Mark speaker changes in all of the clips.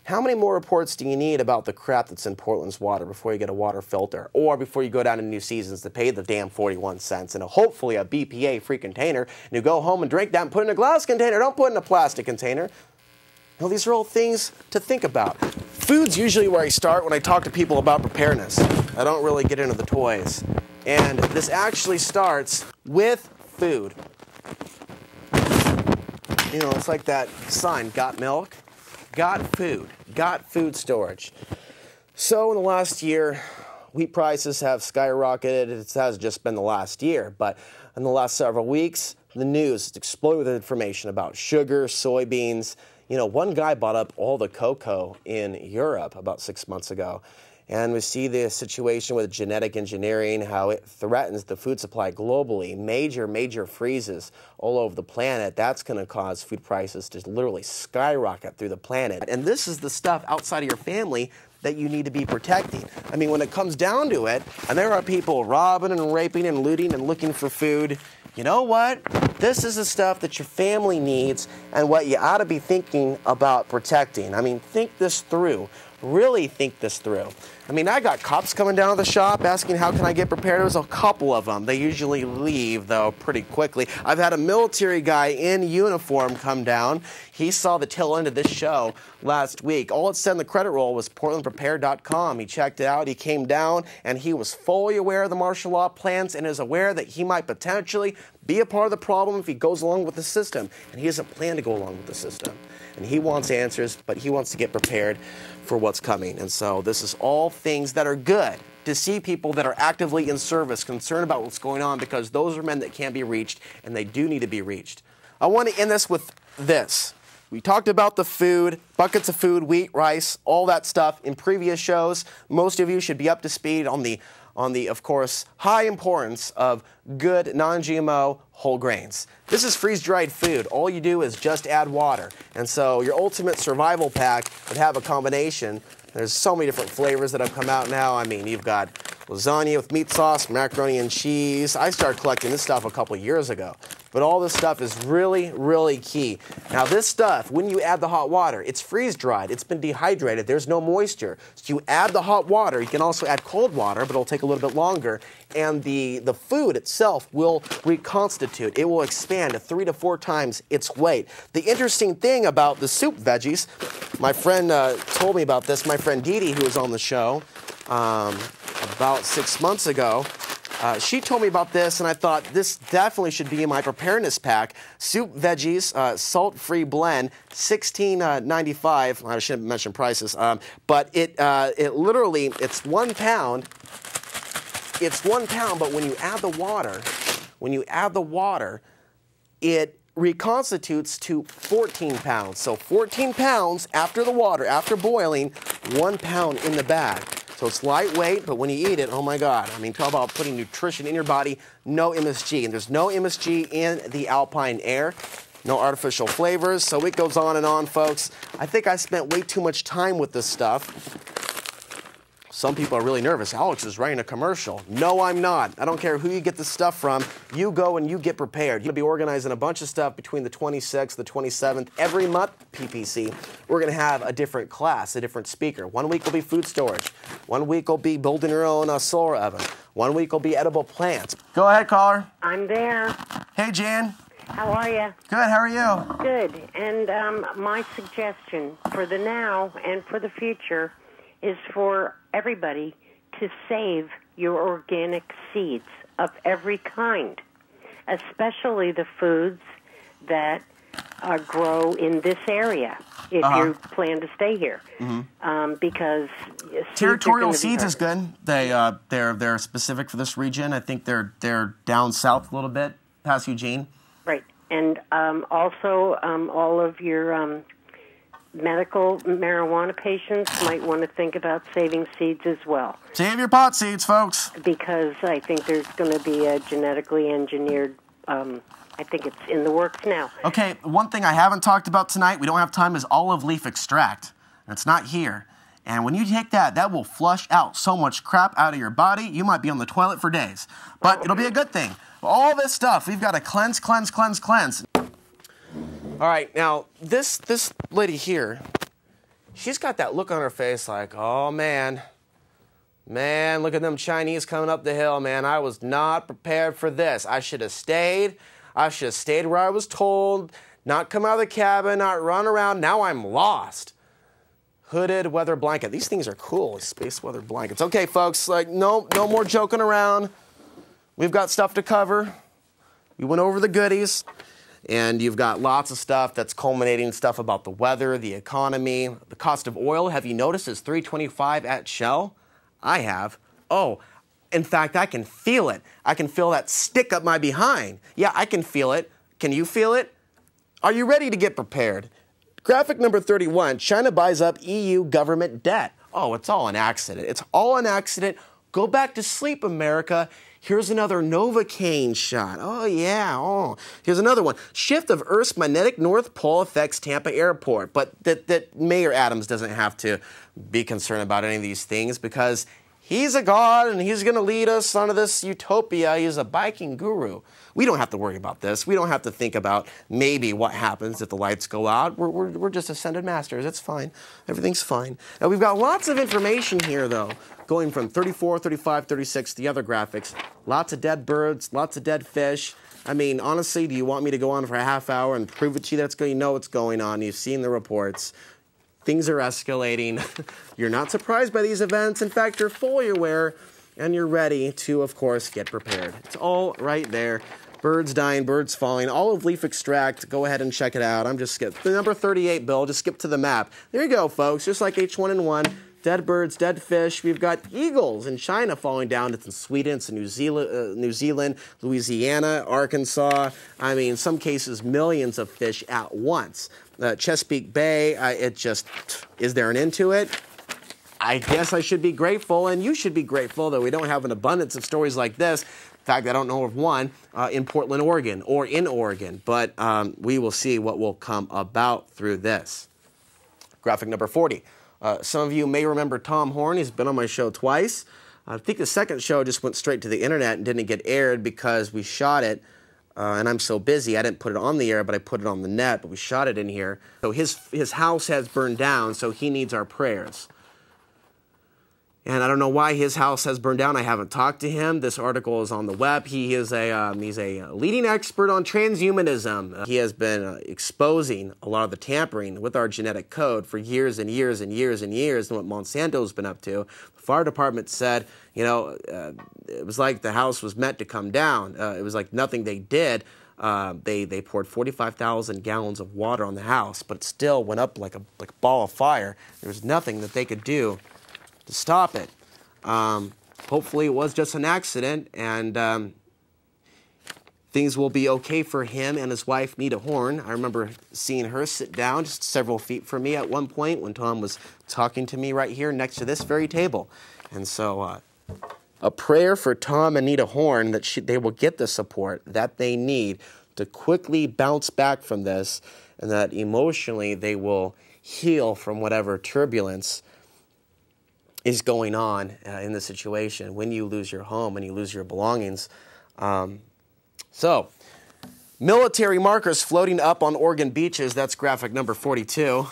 Speaker 1: How many more reports do you need about the crap that's in Portland's water before you get a water filter, or before you go down to New Seasons to pay the damn 41 cents and hopefully a BPA-free container, and you go home and drink that and put it in a glass container, don't put it in a plastic container. Well, these are all things to think about. Food's usually where I start when I talk to people about preparedness. I don't really get into the toys. And this actually starts with food. You know, it's like that sign, got milk, got food, got food storage. So in the last year, wheat prices have skyrocketed. It hasn't just been the last year, but in the last several weeks, the news has exploded with information about sugar, soybeans. You know, one guy bought up all the cocoa in Europe about 6 months ago. And we see the situation with genetic engineering, how it threatens the food supply globally. Major freezes all over the planet. That's going to cause food prices to literally skyrocket through the planet. And this is the stuff outside of your family that you need to be protecting. I mean, when it comes down to it, and there are people robbing and raping and looting and looking for food, you know what? This is the stuff that your family needs and what you ought to be thinking about protecting. I mean, think this through. Really think this through. I mean, I got cops coming down to the shop asking how can I get prepared. There's a couple of them. They usually leave, though, pretty quickly. I've had a military guy in uniform come down. He saw the tail end of this show last week. All it said in the credit roll was portlandprepared.com. He checked it out. He came down, and he was fully aware of the martial law plans and is aware that he might potentially be a part of the problem if he goes along with the system. And he doesn't plan to go along with the system. And he wants answers, but he wants to get prepared for what's coming. And so this is all things that are good to see people that are actively in service, concerned about what's going on, because those are men that can't be reached, and they do need to be reached. I want to end this with this. We talked about the food, buckets of food, wheat, rice, all that stuff in previous shows. Most of you should be up to speed on the, of course, high importance of good non-GMO whole grains. This is freeze-dried food. All you do is just add water. And so your ultimate survival pack would have a combination. There's so many different flavors that have come out now. I mean, you've got lasagna with meat sauce, macaroni and cheese. I started collecting this stuff a couple years ago. But all this stuff is really, really key. Now this stuff, when you add the hot water, it's freeze-dried. It's been dehydrated. There's no moisture. So you add the hot water. You can also add cold water, but it'll take a little bit longer. And the food itself will reconstitute. It will expand to 3 to 4 times its weight. The interesting thing about the soup veggies, my friend told me about this. My friend Dee Dee, who was on the show about 6 months ago, she told me about this, and I thought this definitely should be in my preparedness pack. Soup veggies, salt-free blend, $16.95. I shouldn't mention prices, but it literally, it's 1 pound. It's 1 pound, but when you add the water, it reconstitutes to 14 pounds. So 14 pounds after the water, after boiling, 1 pound in the bag. So it's lightweight, but when you eat it, oh my God. I mean, talk about putting nutrition in your body, no MSG. And there's no MSG in the alpine air, no artificial flavors. So it goes on and on, folks. I think I spent way too much time with this stuff. Some people are really nervous. Alex is writing a commercial. No, I'm not. I don't care who you get this stuff from. You go and you get prepared. You'll be organizing a bunch of stuff between the 26th, the 27th. Every month, PPC, we're going to have a different class, a different speaker. 1 week will be food storage. 1 week will be building your own solar oven. 1 week will be edible plants. Go ahead, caller.
Speaker 2: I'm there.
Speaker 1: Hey, Jan.
Speaker 2: How are you?
Speaker 1: Good. How are you?
Speaker 2: Good. And my suggestion for the now and for the future is for everybody to save your organic seeds of every kind, especially the foods that grow in this area if you plan to stay here. Because
Speaker 1: territorial seeds is good. They're specific for this region. I think they're down south a little bit, past Eugene.
Speaker 2: Right. And also all of your medical marijuana patients might want to think about saving seeds as well.
Speaker 1: Save your pot seeds, folks.
Speaker 2: Because I think there's going to be a genetically engineered, I think it's in the works now.
Speaker 1: Okay, one thing I haven't talked about tonight, we don't have time, is olive leaf extract. It's not here. And when you take that, that will flush out so much crap out of your body, you might be on the toilet for days. But it'll be a good thing. All this stuff, we've got to cleanse. All right, now, this lady here she's got that look on her face like, oh, man, look at them Chinese coming up the hill, man. I was not prepared for this. I should have stayed. I should have stayed where I was told, not come out of the cabin, not run around. Now I'm lost. Hooded weather blanket. These things are cool, space weather blankets. Okay, folks, like, no more joking around. We've got stuff to cover. We went over the goodies, and you've got lots of stuff that's culminating stuff about the weather, the economy, the cost of oil. Have you noticed it's $3.25 at Shell? I have. Oh, in fact, I can feel it. I can feel that stick up my behind. Yeah, I can feel it. Can you feel it? Are you ready to get prepared? Graphic number 31, China buys up EU government debt. Oh, it's all an accident. It's all an accident. Go back to sleep, America. Here's another Novocaine shot. Oh, yeah. Oh, here's another one. Shift of Earth's magnetic North Pole affects Tampa Airport. But that Mayor Adams doesn't have to be concerned about any of these things because he's a god and he's going to lead us onto this utopia. He's a biking guru. We don't have to worry about this. We don't have to think about maybe what happens if the lights go out. We're just ascended masters. It's fine. Everything's fine. Now, we've got lots of information here, though, going from 34, 35, 36, the other graphics. Lots of dead birds, lots of dead fish. I mean, honestly, do you want me to go on for a half hour and prove it to you that's going? You know what's going on. You've seen the reports. Things are escalating. You're not surprised by these events. In fact, you're fully aware, and you're ready to, of course, get prepared. It's all right there. Birds dying, birds falling, olive leaf extract. Go ahead and check it out. I'm just skipping. The number 38, Bill, just skip to the map. There you go, folks. Just like H1N1. Dead birds, dead fish. We've got eagles in China falling down. It's in Sweden, it's in New Zealand, Louisiana, Arkansas. I mean, in some cases, millions of fish at once. Chesapeake Bay, is there an end to it? I guess I should be grateful, and you should be grateful that we don't have an abundance of stories like this. In fact, I don't know of one in Portland, Oregon, or in Oregon, but we will see what will come about through this. Graphic number 40. Some of you may remember Tom Horn. He's been on my show twice. I think the second show just went straight to the internet and didn't get aired because we shot it, and I'm so busy I didn't put it on the air, but I put it on the net, but we shot it in here. So his house has burned down, so he needs our prayers. And I don't know why his house has burned down. I haven't talked to him. This article is on the web. He's a leading expert on transhumanism. He has been exposing a lot of the tampering with our genetic code for years and years and years and years, and what Monsanto's been up to. The fire department said, it was like the house was meant to come down. It was like nothing they did. They poured 45,000 gallons of water on the house, but it still went up like a ball of fire. There was nothing that they could do to stop it. Hopefully it was just an accident, and things will be okay for him and his wife, Nita Horn. I remember seeing her sit down just several feet from me at one point when Tom was talking to me right here next to this very table. And so a prayer for Tom and Nita Horn that they will get the support that they need to quickly bounce back from this, and that emotionally they will heal from whatever turbulence is going on in the situation when you lose your home and you lose your belongings. So, military markers floating up on Oregon beaches. That's graphic number 42.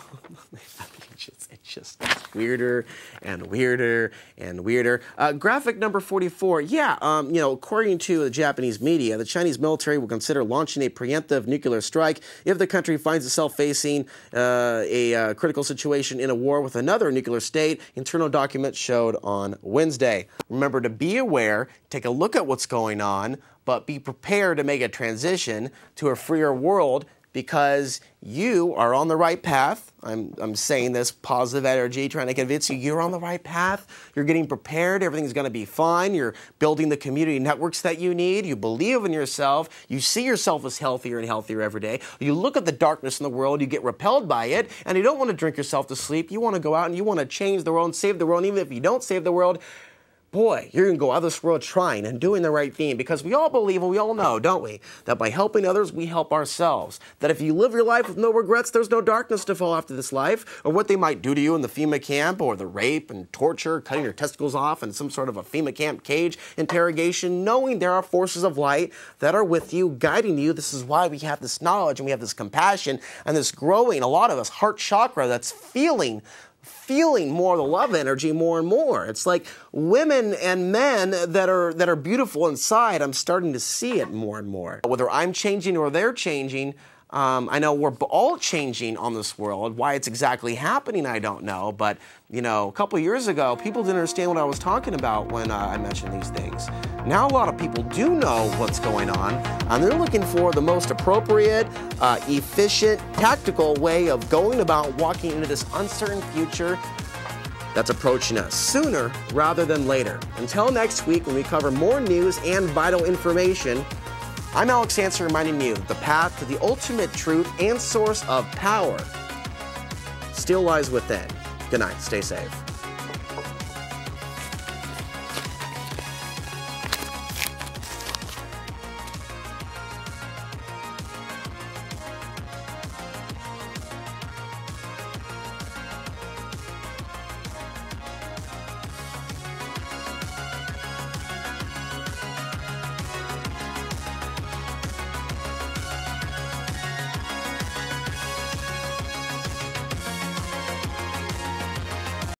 Speaker 1: It's just weirder and weirder and weirder. Graphic number 44. Yeah, according to the Japanese media, the Chinese military will consider launching a preemptive nuclear strike if the country finds itself facing a critical situation in a war with another nuclear state, internal documents showed on Wednesday. Remember to be aware, take a look at what's going on, but be prepared to make a transition to a freer world, because you are on the right path. I'm saying this positive energy, trying to convince you you're on the right path. You're getting prepared. Everything's going to be fine. You're building the community networks that you need. You believe in yourself. You see yourself as healthier and healthier every day. You look at the darkness in the world. You get repelled by it, and you don't want to drink yourself to sleep. You want to go out and you want to change the world and save the world. And even if you don't save the world, boy, you're going to go out of this world trying and doing the right thing, because we all believe and we all know, don't we, that by helping others, we help ourselves. That if you live your life with no regrets, there's no darkness to fall after this life, or what they might do to you in the FEMA camp, or the rape and torture, cutting your testicles off in some sort of a FEMA camp cage interrogation, knowing there are forces of light that are with you, guiding you. This is why we have this knowledge and we have this compassion and this growing, a lot of us, heart chakra that's feeling feeling more of the love energy more and more. It's like women and men that are beautiful inside, I'm starting to see it more and more. Whether I'm changing or they're changing, I know we're all changing on this world. Why it's exactly happening, I don't know. But, you know, a couple of years ago, people didn't understand what I was talking about when I mentioned these things. Now a lot of people do know what's going on, and they're looking for the most appropriate, efficient, tactical way of going about walking into this uncertain future that's approaching us sooner rather than later. Until next week, when we cover more news and vital information, I'm Alex Hansen reminding you that the path to the ultimate truth and source of power still lies within. Good night. Stay safe.